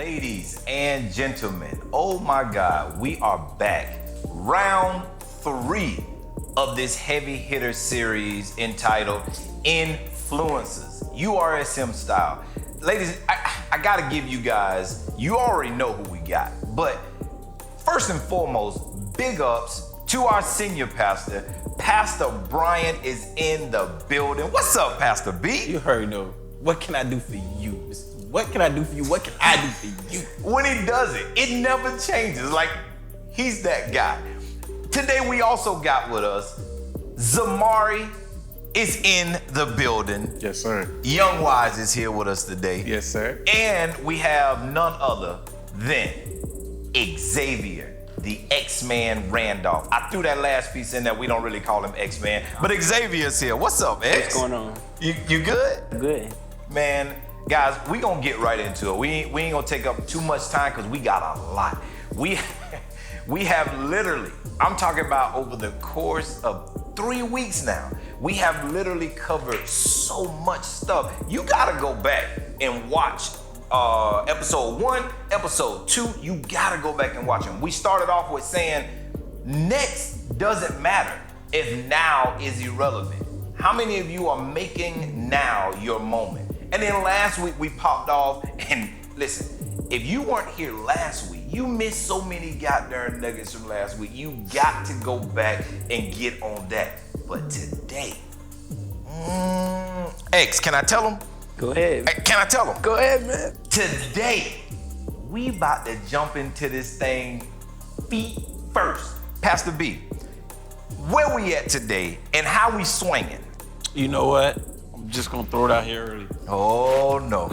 Ladies and gentlemen, oh my God, we are back. Round 3 of this heavy hitter series entitled Influencers, URSM style. Ladies, I gotta give you guys, you already know who we got, but first and foremost, big ups to our senior pastor. Pastor Brian is in the building. What's up, Pastor B? You already know. What can I do for you? What can I do for you? What can I do for you? When he does it, it never changes. Like, he's that guy. Today, we also got with us, Zamari is in the building. Yes, sir. Young Wise is here with us today. Yes, sir. And we have none other than Xavier, the X-Man Randolph. I threw that last piece in there. We don't really call him X-Man, but Xavier's here. What's up, X? What's going on? You good? Good. Man, guys, we gonna get right into it. We ain't gonna take up too much time because we got a lot. We have literally, I'm talking about over the course of 3 weeks now, we have literally covered so much stuff. You gotta go back and watch episode 1, episode 2. You gotta go back and watch them. We started off with saying next doesn't matter if now is irrelevant. How many of you are making now your moment? And then last week we popped off, and listen, if you weren't here last week, you missed so many goddamn nuggets from last week. You got to go back and get on that. But today, X, can I tell them? Go ahead. Can I tell them? Go ahead, man. Today, we about to jump into this thing feet first. Pastor B, where we at today and how we swinging? You know what? I'm just gonna throw it out here early. Oh no.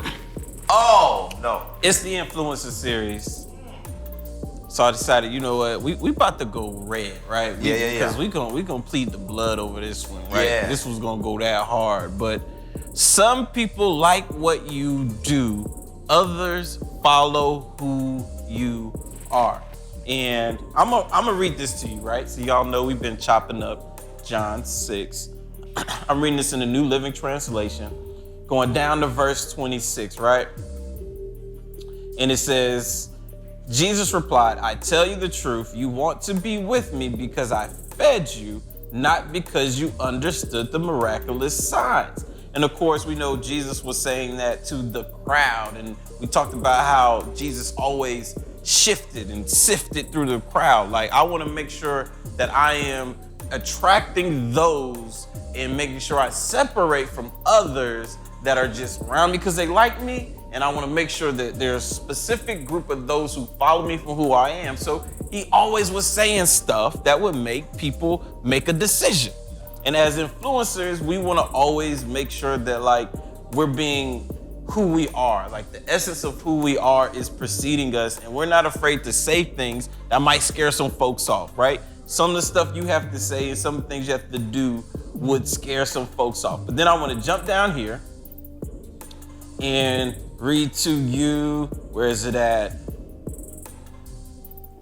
Oh no. It's the Influencer series. So I decided, you know what? We about to go red, right? Yeah. Because we gonna plead the blood over this one, right? Yeah. This was gonna go that hard. But some people like what you do, others follow who you are. And I'm gonna read this to you, right? So y'all know we've been chopping up John 6. I'm reading this in the New Living Translation, going down to verse 26, right? And it says, Jesus replied, I tell you the truth, you want to be with me because I fed you, not because you understood the miraculous signs. And of course, we know Jesus was saying that to the crowd. And we talked about how Jesus always shifted and sifted through the crowd. Like, I want to make sure that I am attracting those and making sure I separate from others that are just around me because they like me. And I want to make sure that there's a specific group of those who follow me for who I am. So he always was saying stuff that would make people make a decision. And as influencers, we want to always make sure that like we're being who we are. Like the essence of who we are is preceding us, and we're not afraid to say things that might scare some folks off, right? Some of the stuff you have to say and some of the things you have to do would scare some folks off. But then I want to jump down here and read to you, where is it at?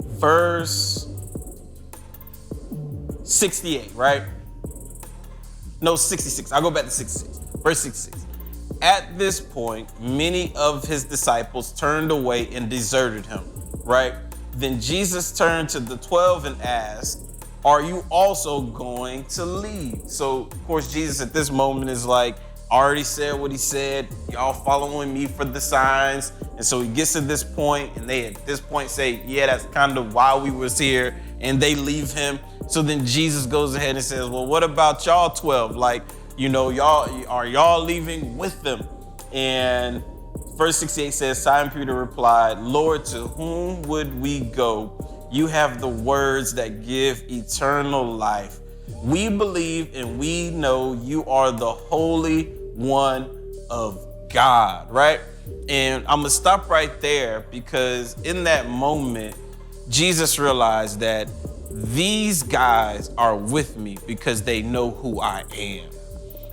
Verse 68, right? No, 66. I'll go back to 66. Verse 66. At this point, many of his disciples turned away and deserted him, right? Then Jesus turned to the 12 and asked, are you also going to leave? So, of course, Jesus at this moment is like, already said what he said. Y'all following me for the signs. And so he gets to this point, and they at this point say, yeah, that's kind of why we was here. And they leave him. So then Jesus goes ahead and says, well, what about y'all 12? Like, you know, y'all leaving with them? And verse 68 says, Simon Peter replied, Lord, to whom would we go? You have the words that give eternal life. We believe and we know you are the Holy One of God, right? And I'm gonna stop right there because in that moment, Jesus realized that these guys are with me because they know who I am.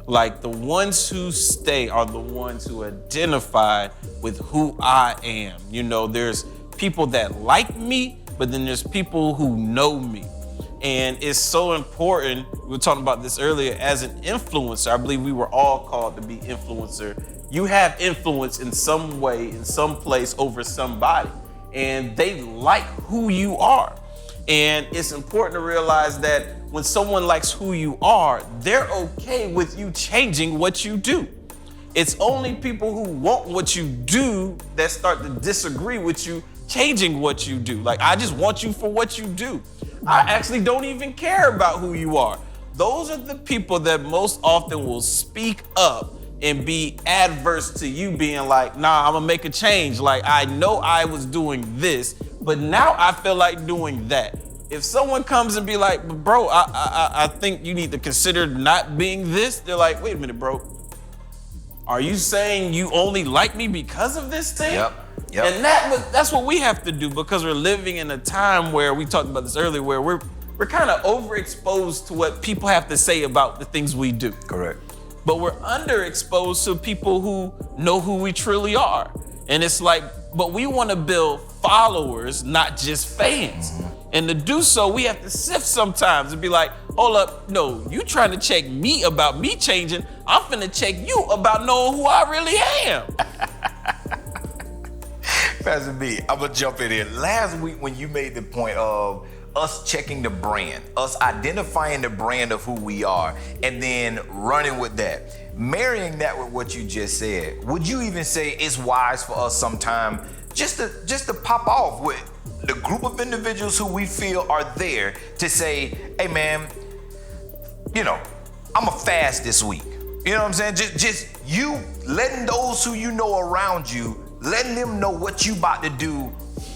Like the ones who stay are the ones who identify with who I am. You know, there's people that like me, but then there's people who know me. And it's so important, we were talking about this earlier, as an influencer, I believe we were all called to be influencer. you have influence in some way, in some place over somebody, and they like who you are. And it's important to realize that when someone likes who you are, they're okay with you changing what you do. It's only people who want what you do that start to disagree with you changing what you do. Like, I just want you for what you do. I actually don't even care about who you are. Those are the people that most often will speak up and be adverse to you being like, nah, I'm gonna make a change. Like, I know I was doing this, but now I feel like doing that. If someone comes and be like, bro, I think you need to consider not being this, they're like, wait a minute, bro. Are you saying you only like me because of this thing? Yep. And that's what we have to do, because we're living in a time where, we talked about this earlier, where we're kind of overexposed to what people have to say about the things we do. Correct. But we're underexposed to people who know who we truly are. And it's like, but we want to build followers, not just fans. And to do so, we have to sift sometimes and be like, hold up, no, you trying to check me about me changing. I'm finna check you about knowing who I really am. Pastor B, I'm gonna jump in here. Last week when you made the point of us checking the brand, us identifying the brand of who we are, and then running with that, marrying that with what you just said, would you even say it's wise for us sometime just to pop off with the group of individuals who we feel are there to say, hey man, you know, I'm a fast this week. You know what I'm saying? Just you letting those who you know around you, letting them know what you about to do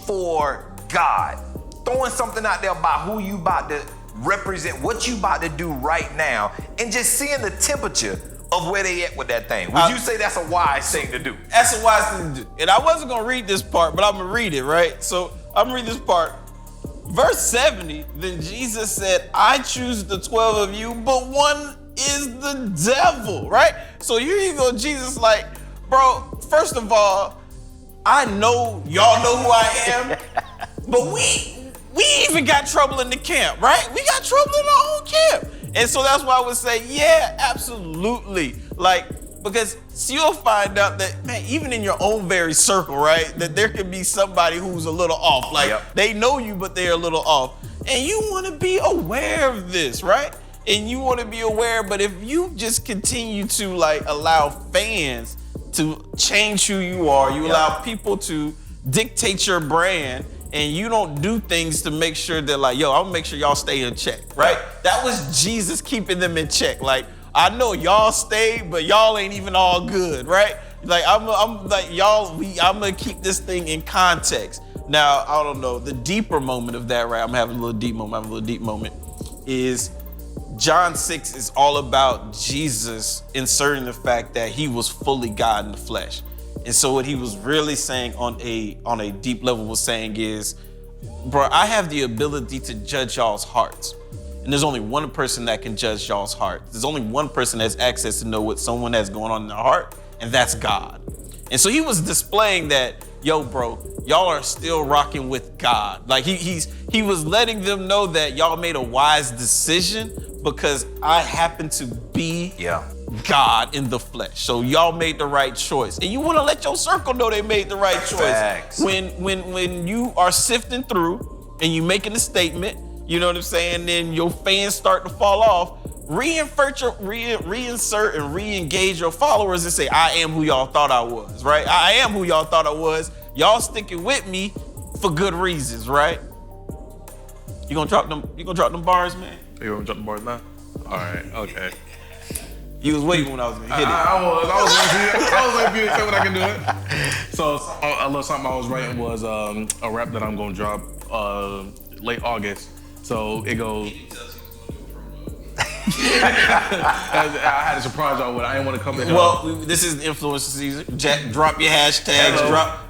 for God. Throwing something out there about who you about to represent, what you about to do right now, and just seeing the temperature of where they at with that thing. Would you say that's a wise thing to do? That's a wise thing to do. And I wasn't gonna read this part, but I'm gonna read it, right? So I'm gonna read this part. Verse 70, then Jesus said, I choose the 12 of you, but one is the devil, right? So here you go, Jesus like, bro, first of all, I know y'all know who I am, but we even got trouble in the camp, right? We got trouble in our own camp. And so that's why I would say, yeah, absolutely. Like, because you'll find out that, man, even in your own very circle, right, that there could be somebody who's a little off. Like, they know you, but they're a little off. And you want to be aware of this, right? And you want to be aware, but if you just continue to, like, allow fans to change who you are, you allow people to dictate your brand, and you don't do things to make sure that, like, yo, I'm gonna make sure y'all stay in check, right? That was Jesus keeping them in check. Like, I know y'all stayed, but y'all ain't even all good, right? Like, I'm like, I'm gonna keep this thing in context. Now, I don't know, the deeper moment of that, right? I'm having a little deep moment, is John 6 is all about Jesus inserting the fact that he was fully God in the flesh. And so what he was really saying on a deep level was saying is, bro, I have the ability to judge y'all's hearts. And there's only one person that can judge y'all's heart. There's only one person that has access to know what someone has going on in their heart, and that's God. And so he was displaying that, yo, bro, y'all are still rocking with God. Like he was letting them know that y'all made a wise decision because I happen to be God in the flesh. So y'all made the right choice. And you want to let your circle know they made the right choice. Facts. When you are sifting through and you making a statement, you know what I'm saying, then your fans start to fall off, reinsert and re-engage your followers and say, I am who y'all thought I was, right? I am who y'all thought I was. Y'all sticking with me for good reasons, right? You gonna drop them bars, man? You gonna drop the bars now? All right, okay. You was waiting when I was gonna hit it. I was waiting for you to say when I can do it. So a little something I was writing was a rap that I'm gonna drop late August. So it goes. I had a surprise y'all with. I didn't want to come in. Well, this is influencer season. Jack, drop your hashtags,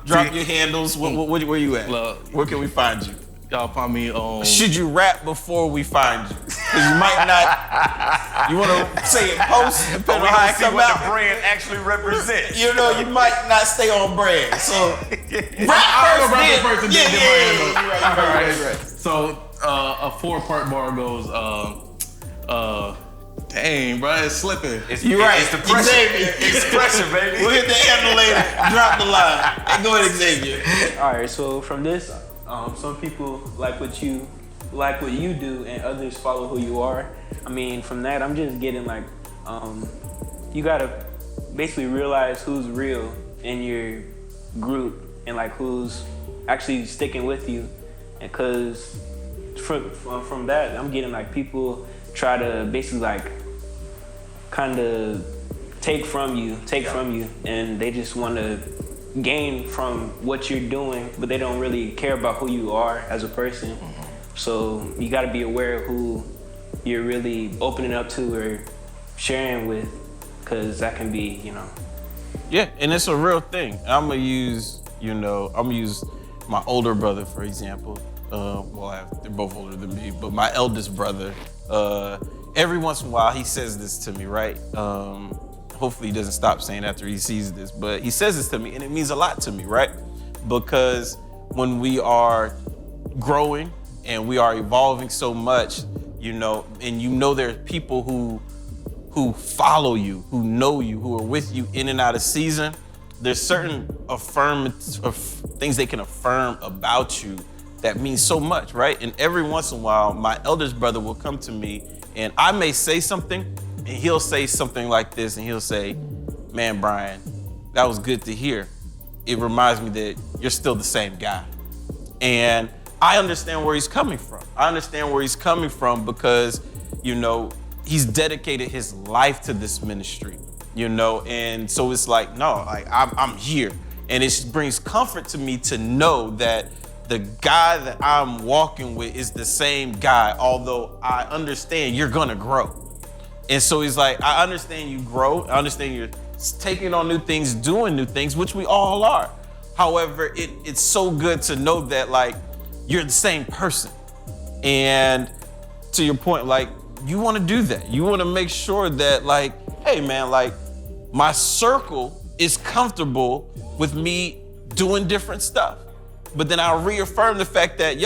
drop your handles. Where you at? Where can we find you? Y'all find me on. Should you rap before we find you? Because you might not. You want to say it post, depending on how it come what out. the brand actually represents. You know, you might not stay on brand. So I'll rap first and then yeah, get my handle. right. So a 4-part bar goes. Dang, bro, it's slipping. You're right. It's the pressure. Xavier. It's pressure, baby. We'll hit the handle later. Drop the line. Hey, go ahead, Xavier. All right, so from this, some people like what you do, and others follow who you are. I mean, from that, I'm just getting like, you gotta basically realize who's real in your group and like who's actually sticking with you, and cause from that, I'm getting like people try to basically like kind of take from you, and they just want to gain from what you're doing, but they don't really care about who you are as a person. So you got to be aware of who you're really opening up to or sharing with, because that can be, Yeah, and it's a real thing. I'm gonna use my older brother, for example. They're both older than me, but my eldest brother, every once in a while he says this to me, right? Hopefully he doesn't stop saying after he sees this, but he says this to me and it means a lot to me, right? Because when we are growing and we are evolving so much, and there are people who follow you, who know you, who are with you in and out of season, there's certain things they can affirm about you that means so much, right? And every once in a while, my eldest brother will come to me and I may say something and he'll say something like this and he'll say, man, Brian, that was good to hear. It reminds me that you're still the same guy. And I understand where he's coming from. Because, he's dedicated his life to this ministry, and so it's like, no, like I'm here. And it brings comfort to me to know that the guy that I'm walking with is the same guy, although I understand you're gonna grow. And so he's like, I understand you grow, I understand you're taking on new things, doing new things, which we all are. However, it's so good to know that like you're the same person. And to your point, like, you want to do that. You want to make sure that like, hey man, like my circle is comfortable with me doing different stuff. But then I'll reaffirm the fact that,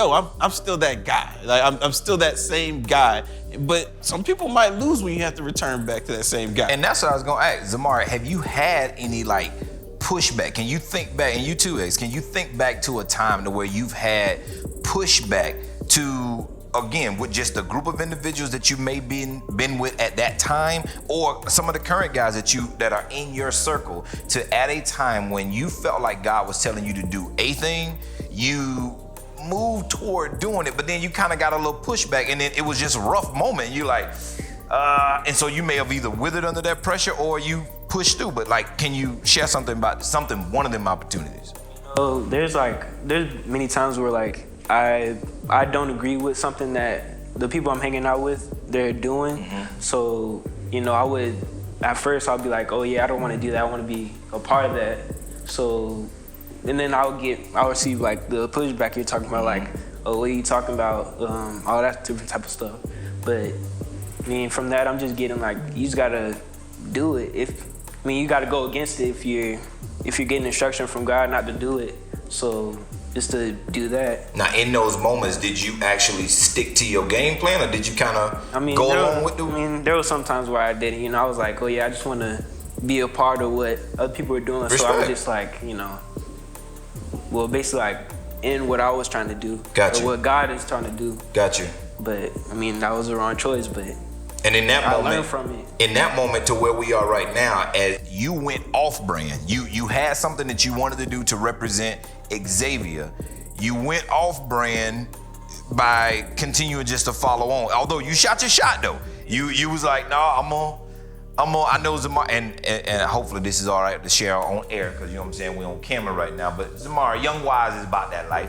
I'm still that guy. Like I'm still that same guy. But some people might lose when you have to return back to that same guy. And that's what I was gonna ask. Zamari, have you had any like pushback? Can you think back, and you too, X, can you think back to a time to where you've had pushback to, again, with just a group of individuals that you may been with at that time, or some of the current guys that are in your circle, to at a time when you felt like God was telling you to do a thing, you moved toward doing it, but then you kind of got a little pushback, and then it was just a rough moment, and you're like, and so you may have either withered under that pressure or you pushed through. But like, can you share something about one of them opportunities? Oh, there's many times where like I don't agree with something that the people I'm hanging out with, they're doing. So, at first I'll be like, oh yeah, I don't want to do that. I want to be a part of that. So, and then I'll receive like the pushback you're talking about, like, oh, what are you talking about? All that different type of stuff. But I mean, from that, I'm just getting like, you just gotta do it. You gotta go against it if you're getting instruction from God not to do it. So just to do that. Now, in those moments, did you actually stick to your game plan, or did you kind of go along with the? There was some times where I didn't. I was like, oh yeah, I just want to be a part of what other people are doing. Respect. So I was just like, basically like in what I was trying to do. Gotcha. Or what God is trying to do. Gotcha. But that was the wrong choice. But and in that moment, I learned from it. In that moment to where we are right now, as you went off brand, you had something that you wanted to do to represent Xavier. You went off brand by continuing just to follow on. Although you shot your shot though. You was like, no, I know Zamar, and hopefully this is all right to share on air, because you know what I'm saying, we're on camera right now. But Zamar, Young Wise is about that life.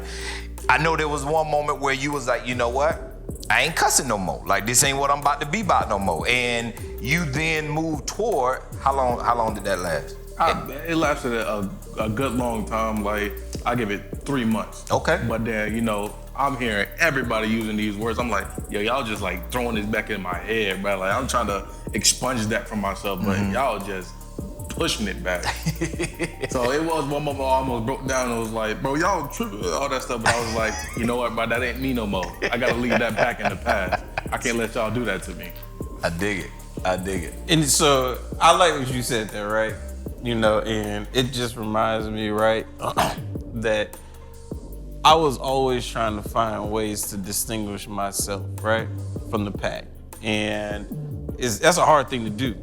I know there was one moment where you was like, you know what? I ain't cussing no more. Like, this ain't what I'm about to be about no more. And you then moved toward, how long did that last? It lasted a good long time. Like, I give it 3 months. Okay. But then, I'm hearing everybody using these words. I'm like, y'all just like throwing this back in my head, bro. Like, I'm trying to expunge that from myself, but y'all just pushing it back. So it was one moment I almost broke down and was like, bro, y'all tripping, all that stuff. But I was like, you know what, bro, that ain't me no more. I gotta leave that back in the past. I can't let y'all do that to me. I dig it. I dig it. And so I like what you said there, right? You know, and it just reminds me, right, that I was always trying to find ways to distinguish myself, right, from the pack. And that's a hard thing to do.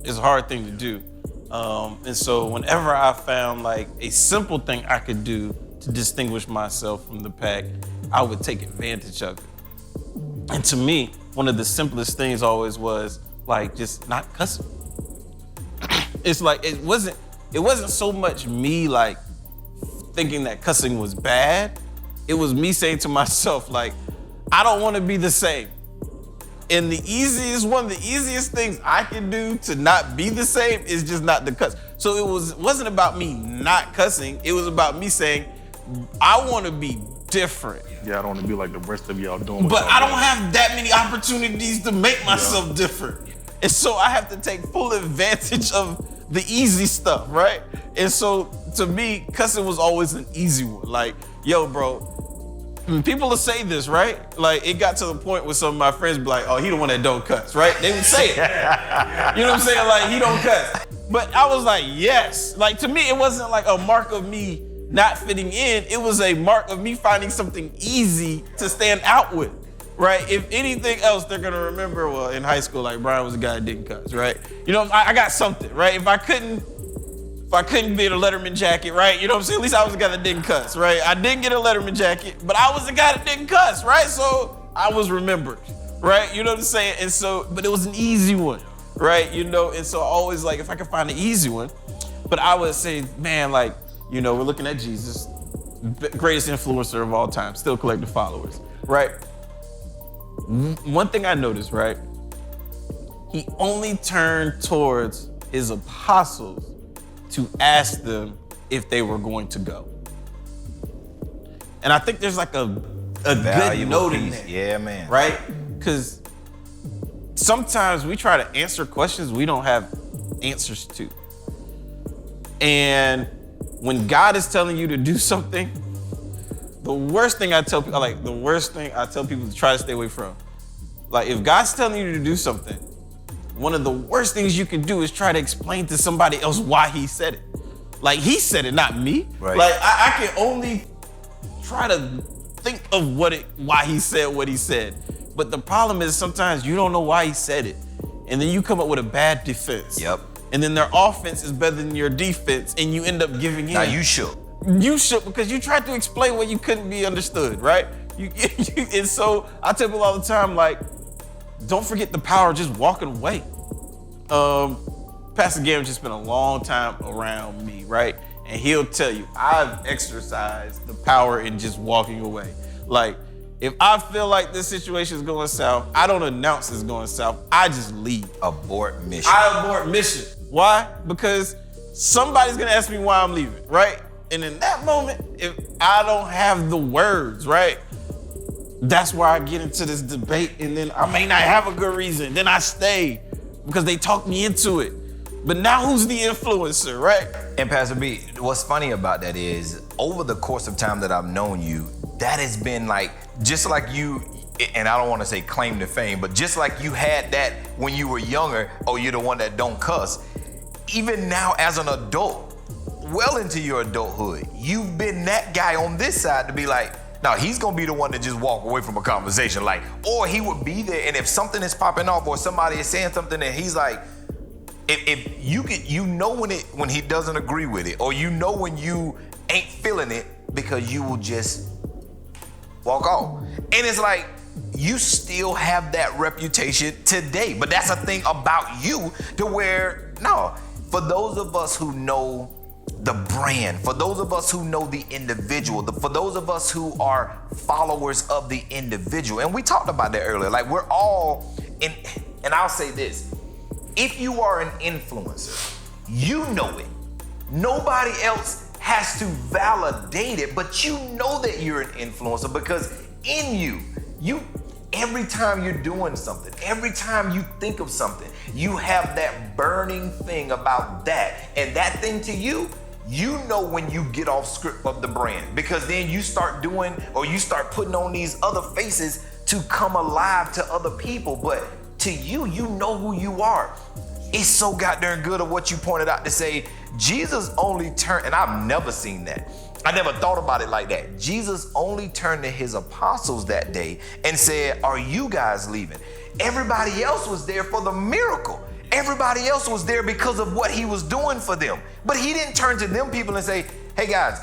It's a hard thing to do. And so whenever I found like a simple thing I could do to distinguish myself from the pack, I would take advantage of it. And to me, one of the simplest things always was like just not cussing. It's like it wasn't so much me like thinking that cussing was bad. It was me saying to myself like, I don't want to be the same. And one of the easiest things I can do to not be the same is just not to cuss. So it wasn't about me not cussing. It was about me saying, I want to be different. Yeah, I don't want to be like the rest of y'all doing. But y'all I don't doing. have that many opportunities to make myself different. And so I have to take full advantage of the easy stuff, right? And so to me, cussing was always an easy one. Like, yo, bro, people will say this, right? Like, it got to the point where some of my friends be like, oh, he the one that don't cuss, right? They would say it. You know what I'm saying? Like, he don't cuss. But I was like, yes. Like, to me, it wasn't like a mark of me not fitting in. It was a mark of me finding something easy to stand out with, right? If anything else, they're gonna remember, well, in high school, like, Brian was a guy that didn't cuss, right? You know, I got something, right? If I couldn't be in a Letterman jacket, right? You know what I'm saying? At least I was the guy that didn't cuss, right? I didn't get a Letterman jacket, but I was the guy that didn't cuss, right? So I was remembered, right? You know what I'm saying? And so, but it was an easy one, right? You know, and so always like, if I could find an easy one, but I would say, man, like, you know, we're looking at Jesus, greatest influencer of all time, still collecting followers, right? One thing I noticed, right? He only turned towards his apostles to ask them if they were going to go. And I think there's like a good note in there. Yeah, man. Right? Because sometimes we try to answer questions we don't have answers to. And when God is telling you to do something, the worst thing I tell people to try to stay away from. Like, if God's telling you to do something, one of the worst things you can do is try to explain to somebody else why he said it. Like, he said it, not me. Right. Like, I can only try to think of why he said what he said. But the problem is sometimes you don't know why he said it. And then you come up with a bad defense. Yep. And then their offense is better than your defense, and you end up giving in. Now you shook. You should, because you tried to explain what you couldn't be understood, right? And so I tell people all the time, like, don't forget the power of just walking away. Pastor Gavin just spent a long time around me, right? And he'll tell you, I've exercised the power in just walking away. Like, if I feel like this situation is going south, I don't announce it's going south. I just leave. Abort mission. I abort mission. Why? Because somebody's gonna ask me why I'm leaving, right? And in that moment, if I don't have the words, right, that's where I get into this debate, and then I may not have a good reason. Then I stay because they talked me into it. But now who's the influencer, right? And Pastor B, what's funny about that is, over the course of time that I've known you, that has been like, just like you, and I don't want to say claim to fame, but just like you had that when you were younger, oh, you're the one that don't cuss. Even now as an adult, well into your adulthood, you've been that guy on this side to be like, no, he's gonna be the one to just walk away from a conversation, like, or he would be there, and if something is popping off or somebody is saying something and he's like, if you know when he doesn't agree with it, or you know when you ain't feeling it, because you will just walk off. And it's like, you still have that reputation today, but that's a thing about you to where, no, for those of us who know the brand, for those of us who know the individual, for those of us who are followers of the individual, and we talked about that earlier, like we're all in, and I'll say this, if you are an influencer, you know it. Nobody else has to validate it, but you know that you're an influencer because in you, every time you're doing something, every time you think of something, you have that burning thing about that. And that thing to you, you know when you get off script of the brand, because then you start doing, or you start putting on these other faces to come alive to other people. But to you, you know who you are. It's so goddamn good of what you pointed out to say, Jesus only turned, and I've never seen that. I never thought about it like that. Jesus only turned to his apostles that day and said, are you guys leaving? Everybody else was there for the miracle. Everybody else was there because of what he was doing for them. But he didn't turn to them people and say, hey guys.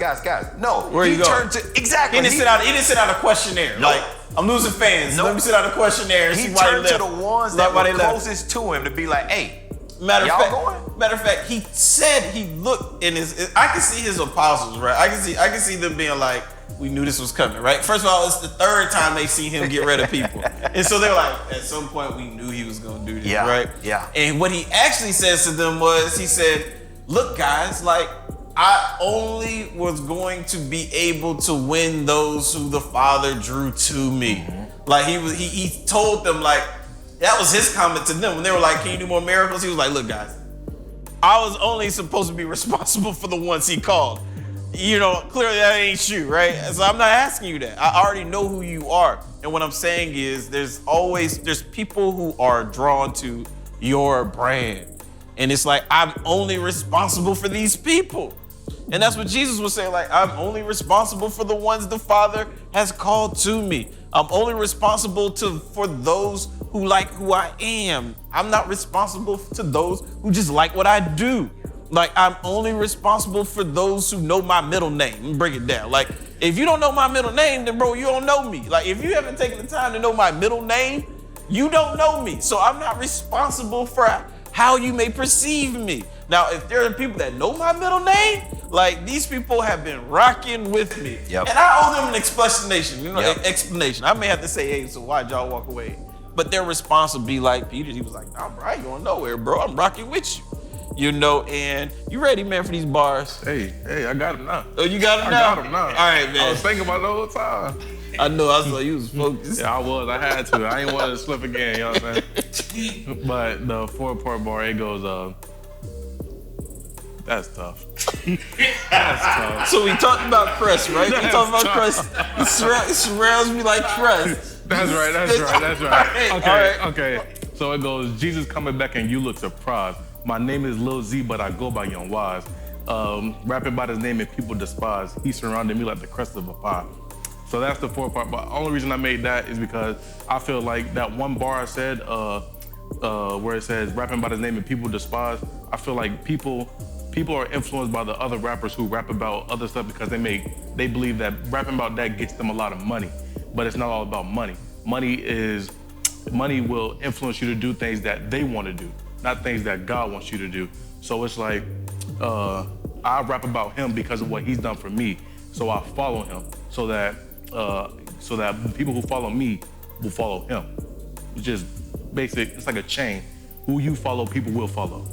No. Where you turned going? to, exactly. He didn't send out a questionnaire. No. Like, I'm losing fans. No. Let me send out a questionnaire and He see why turned they to left. the ones that were closest to him to be like, hey, Matter y'all of fact, he said he looked in his. I can see his apostles, right? I can see them being like, we knew this was coming, right? First of all, it's the third time they see him get rid of people, and so they're like, at some point, we knew he was going to do this, right? Yeah. And what he actually says to them was, he said, "Look, guys, like I only was going to be able to win those who the Father drew to me." Mm-hmm. Like he told them like. That was his comment to them when they were like, can you do more miracles? He was like, look, guys, I was only supposed to be responsible for the ones he called. You know, clearly that ain't you, right? So I'm not asking you that. I already know who you are. And what I'm saying is there's people who are drawn to your brand. And it's like, I'm only responsible for these people. And that's what Jesus was saying, like, I'm only responsible for the ones the Father has called to me. I'm only responsible for those who like who I am. I'm not responsible to those who just like what I do. Like, I'm only responsible for those who know my middle name. Let me break it down. Like, if you don't know my middle name, then bro, you don't know me. Like, if you haven't taken the time to know my middle name, you don't know me. So I'm not responsible for how you may perceive me. Now, if there are people that know my middle name, like these people have been rocking with me. Yep. And I owe them an explanation, Yep. explanation. I may have to say, hey, so why'd y'all walk away? But their response would be like Peter. He was like, nah, bro, I ain't going nowhere, bro. I'm rocking with you. You know, and you ready, man, for these bars? Hey, I got him now. Oh, you got him now? I got him now. All right, man. I was thinking about it the whole time. I know, I saw you was focused. Yeah, I was. I had to. I ain't want to slip again, you know what I'm saying? But the 4-part bar, it goes, that's tough. That's tough. So we talked about crust, right? We talked about tough. crust. It surrounds me like crust. That's right. All right. Okay. So it goes, Jesus coming back and you look surprised. My name is Lil Z, but I go by Young Wise. Rapping about his name and people despise. He surrounded me like the crust of a pie. So that's the 4-part. But the only reason I made that is because I feel like that one bar I said, where it says rapping about his name and people despise, I feel like people are influenced by the other rappers who rap about other stuff because they believe that rapping about that gets them a lot of money. But it's not all about money. Money will influence you to do things that they want to do, not things that God wants you to do. So it's like, I rap about him because of what he's done for me. So I follow him so that people who follow me will follow him. It's just basic, it's like a chain. Who you follow, people will follow.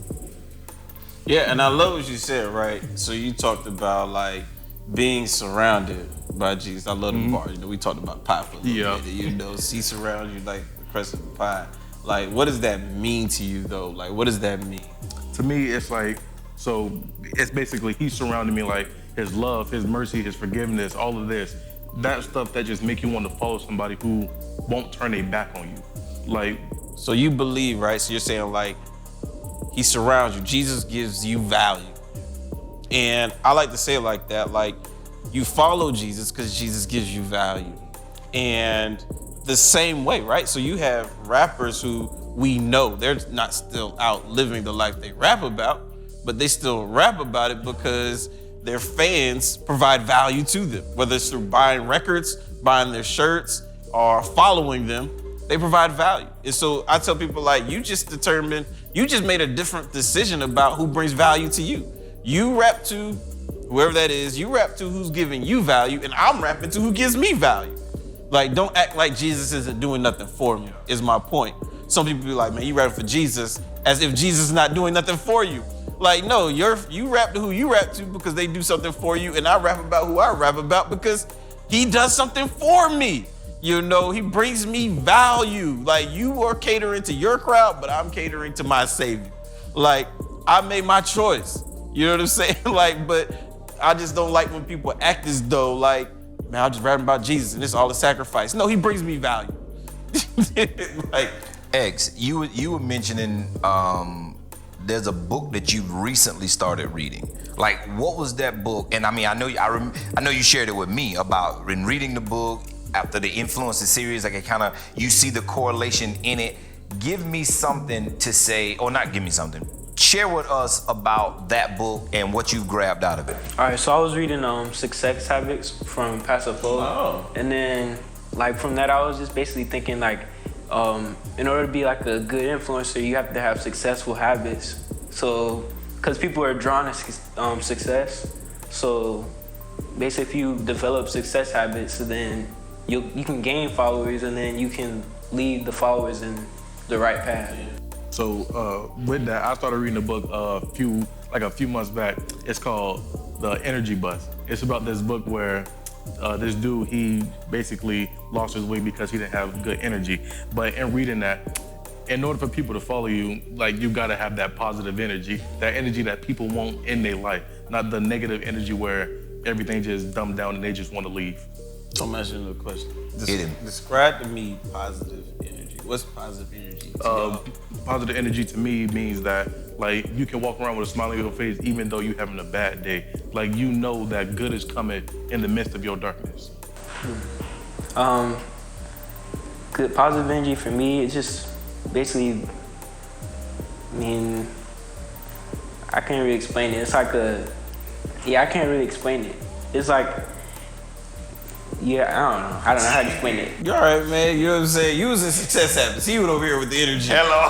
Yeah, and I love what you said, right? So you talked about like being surrounded by Jesus. I love the bar. You know, we talked about pie for a little bit. You know, he surrounds you like the crust of the pie. Like, what does that mean to you though? Like, what does that mean? To me, it's like, so it's basically he surrounded me like his love, his mercy, his forgiveness, all of this. That stuff that just make you want to follow somebody who won't turn their back on you. Like, so you believe, right? So you're saying like, he surrounds you. Jesus gives you value. And I like to say it like that, like you follow Jesus because Jesus gives you value. And the same way, right? So you have rappers who we know they're not still out living the life they rap about, but they still rap about it because their fans provide value to them, whether it's through buying records, buying their shirts, or following them. They provide value. And so I tell people like, you just made a different decision about who brings value to you. You rap to whoever that is, you rap to who's giving you value, and I'm rapping to who gives me value. Like, don't act like Jesus isn't doing nothing for me, is my point. Some people be like, man, you rapping for Jesus as if Jesus is not doing nothing for you. Like, no, you rap to who you rap to because they do something for you, and I rap about who I rap about because he does something for me. You know, he brings me value. Like, you are catering to your crowd, but I'm catering to my Savior. Like, I made my choice. You know what I'm saying? Like, but I just don't like when people act as though, like, man, I'm just rapping about Jesus and it's all a sacrifice. No, he brings me value. Like, X, you were mentioning there's a book that you've recently started reading. Like, what was that book? And I mean, I know you shared it with me about in reading the book after the Influencer series. Like, it kind of, you see the correlation in it. Give me something to say, or not give me something. Share with us about that book and what you grabbed out of it. All right, so I was reading Success Habits from Pastor Flo. Oh. And then, like, from that, I was just basically thinking, like, in order to be like a good influencer, you have to have successful habits. So, because people are drawn to success. So, basically, if you develop success habits, then you can gain followers, and then you can lead the followers in the right path. So with that, I started reading a book a few months back. It's called The Energy Bus. It's about this book where this dude, he basically lost his weight because he didn't have good energy. But in reading that, in order for people to follow you, like, you gotta have that positive energy, that energy that people want in their life, not the negative energy where everything just dumbed down and they just want to leave. So I'm asking you a question. Hit him. Describe to me positive energy. What's positive energy to y'all? Positive energy to me means that, like, you can walk around with a smile on your face even though you're having a bad day. Like, you know that good is coming in the midst of your darkness. Good positive energy for me, it's just basically, I mean, I can't really explain it. It's like I can't really explain it. It's like, I don't know how to explain it. You all right, man? You know what I'm saying? You was in Success Habits. He was over here with the energy. Hello.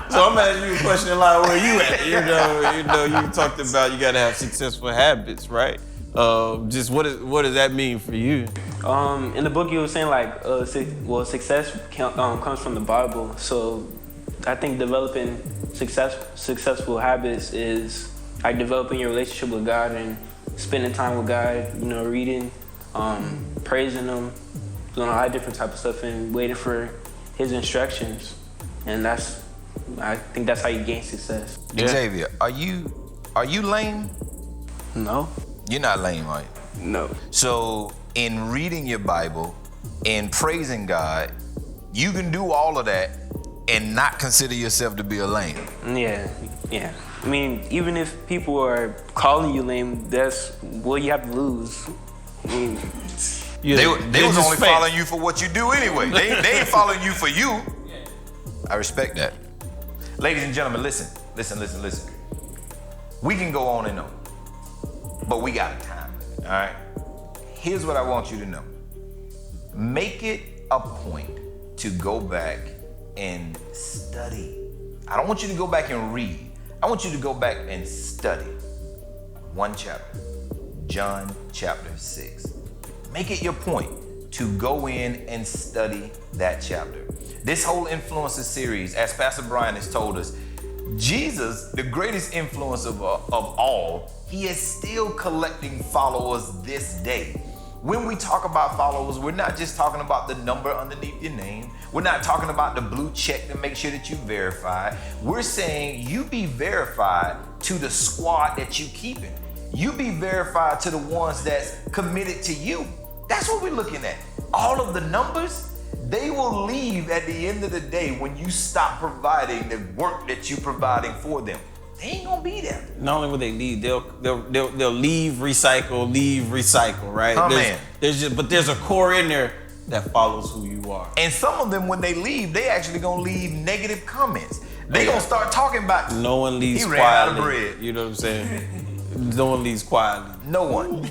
So I'm asking you a question like, where you at? You know, you talked about you gotta have successful habits, right? Just what does that mean for you? In the book, you were saying like, success comes from the Bible. So I think developing successful habits is like developing your relationship with God and spending time with God. You know, reading, praising Him, doing a lot of different type of stuff, and waiting for His instructions. And I think that's how you gain success. Yeah. Xavier, are you lame? No. You're not lame, right? No. So in reading your Bible and praising God, you can do all of that and not consider yourself to be a lame. Yeah. I mean, even if people are calling you lame, that's what you have to lose. I mean, They was only following you for what you do anyway. They ain't following you for you. I respect that. Ladies and gentlemen, listen. We can go on and on, but we got a time limit, all right? Here's what I want you to know. Make it a point to go back and study. I don't want you to go back and read. I want you to go back and study one chapter, John chapter 6. Make it your point to go in and study that chapter. This whole influencer series, as Pastor Brian has told us, Jesus, the greatest influence of all, he is still collecting followers this day. When we talk about followers, we're not just talking about the number underneath your name. We're not talking about the blue check to make sure that you verify. We're saying you be verified to the squad that you keeping. You be verified to the ones that's committed to you. That's what we're looking at. All of the numbers, they will leave at the end of the day when you stop providing the work that you're providing for them. They ain't gonna be there. Not only will they leave, they'll leave, recycle, right? Man. There's a core in there that follows who you are. And some of them, when they leave, they actually gonna leave negative comments. They gonna start talking about, No one leaves he quietly. ran out of bread. You know what I'm saying? No one leaves quietly. No one.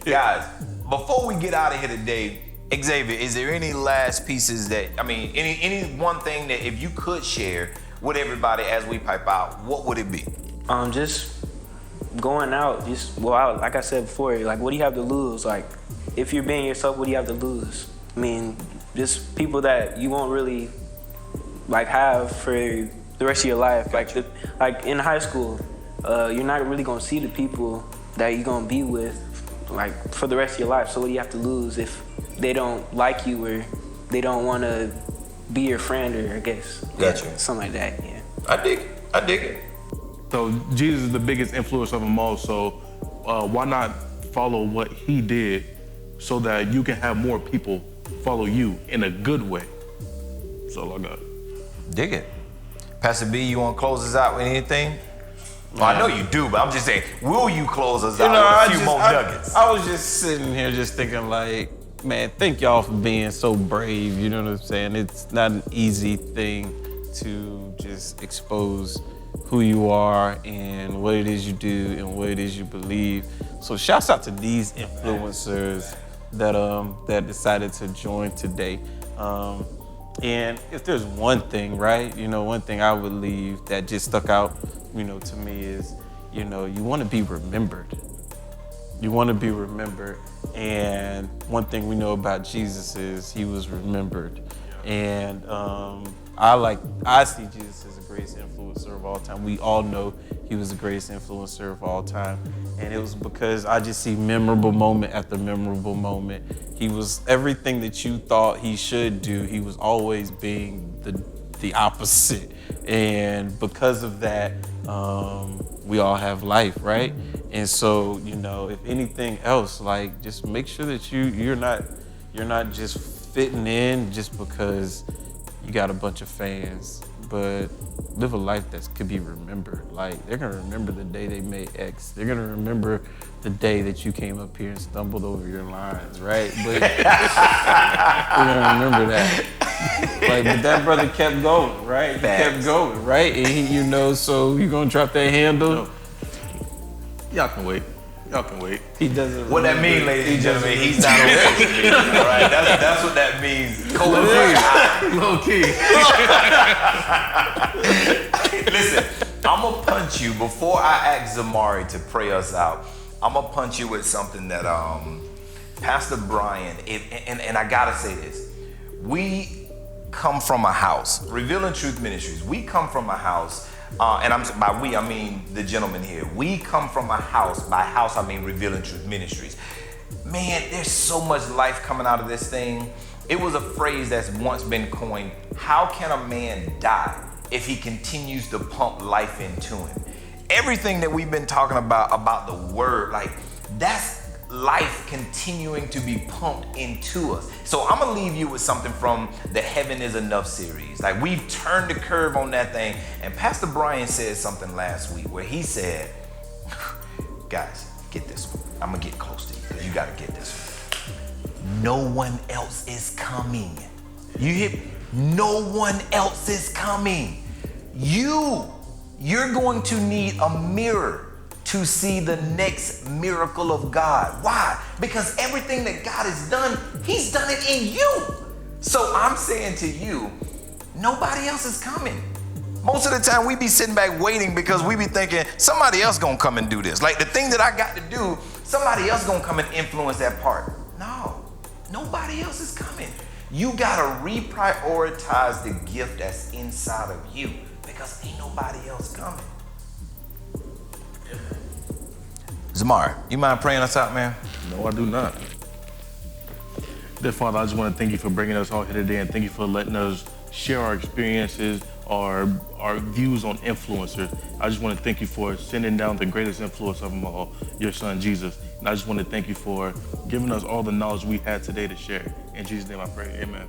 Guys, before we get out of here today, Xavier, is there any last pieces that, any one thing that if you could share with everybody as we pipe out, what would it be? Just going out, like I said before, like, what do you have to lose? Like, if you're being yourself, what do you have to lose? I mean, just people that you won't really like have for the rest of your life. Like in high school, you're not really gonna see the people that you're gonna be with like for the rest of your life. So what do you have to lose if they don't like you or they don't want to be your friend, or I guess Gotcha. something like that. Yeah. I dig it. So Jesus is the biggest influence of them all. So why not follow what he did, so that you can have more people follow you in a good way. That's all I got. Dig it. Pastor B, you want to close us out with anything? Well, I know you do, but I'm just saying, will you close us out with a few more nuggets? I was just sitting here just thinking like, man, thank y'all for being so brave. You know what I'm saying? It's not an easy thing to just expose who you are and what it is you do and what it is you believe. So shouts out to these influencers that decided to join today. And if there's one thing, right, one thing I would leave that just stuck out, to me is, you want to be remembered. You want to be remembered. And one thing we know about Jesus is he was remembered. And I see Jesus as the greatest influencer of all time. We all know he was the greatest influencer of all time. And it was because I just see memorable moment after memorable moment. He was everything that you thought he should do. He was always being the opposite. And because of that, we all have life, right? And so, if anything else, like just make sure that you're not just fitting in just because you got a bunch of fans, but live a life that could be remembered. Like they're gonna remember the day they made X. They're gonna remember the day that you came up here and stumbled over your lines, right? But they're gonna remember that. But that brother kept going, right? He kept going, right? And he, so you gonna drop that handle? Y'all can wait. He doesn't. What that mean, ladies and gentlemen? He's not on social media, all right? That's what that means. Low key. Listen, I'm gonna punch you before I ask Zamari to pray us out. I'm gonna punch you with something that Pastor Brian, and I gotta say this. We come from a house, Revealing Truth Ministries. We come from a house, and by we, I mean the gentleman here. We come from a house, by house, I mean Revealing Truth Ministries. Man, there's so much life coming out of this thing. It was a phrase that's once been coined, how can a man die if he continues to pump life into him? Everything that we've been talking about the word, like that's life continuing to be pumped into us. So I'm gonna leave you with something from the Heaven is Enough series. Like we've turned the curve on that thing. And Pastor Brian said something last week where he said, guys, get this one. I'm gonna get close to you because you gotta get this one. No one else is coming. You hear me? No one else is coming. You're going to need a mirror to see the next miracle of God. Why? Because everything that God has done, he's done it in you. So I'm saying to you, nobody else is coming. Most of the time we be sitting back waiting because we be thinking somebody else gonna come and do this. Like the thing that I got to do, somebody else gonna come and influence that part. No, nobody else is coming. You gotta reprioritize the gift that's inside of you because ain't nobody else coming. Zamar, you mind praying us out, man? No, I do not. Dear Father, I just want to thank you for bringing us all here today and thank you for letting us share our experiences, our views on influencers. I just want to thank you for sending down the greatest influence of them all, your son, Jesus. And I just want to thank you for giving us all the knowledge we had today to share. In Jesus' name I pray, amen.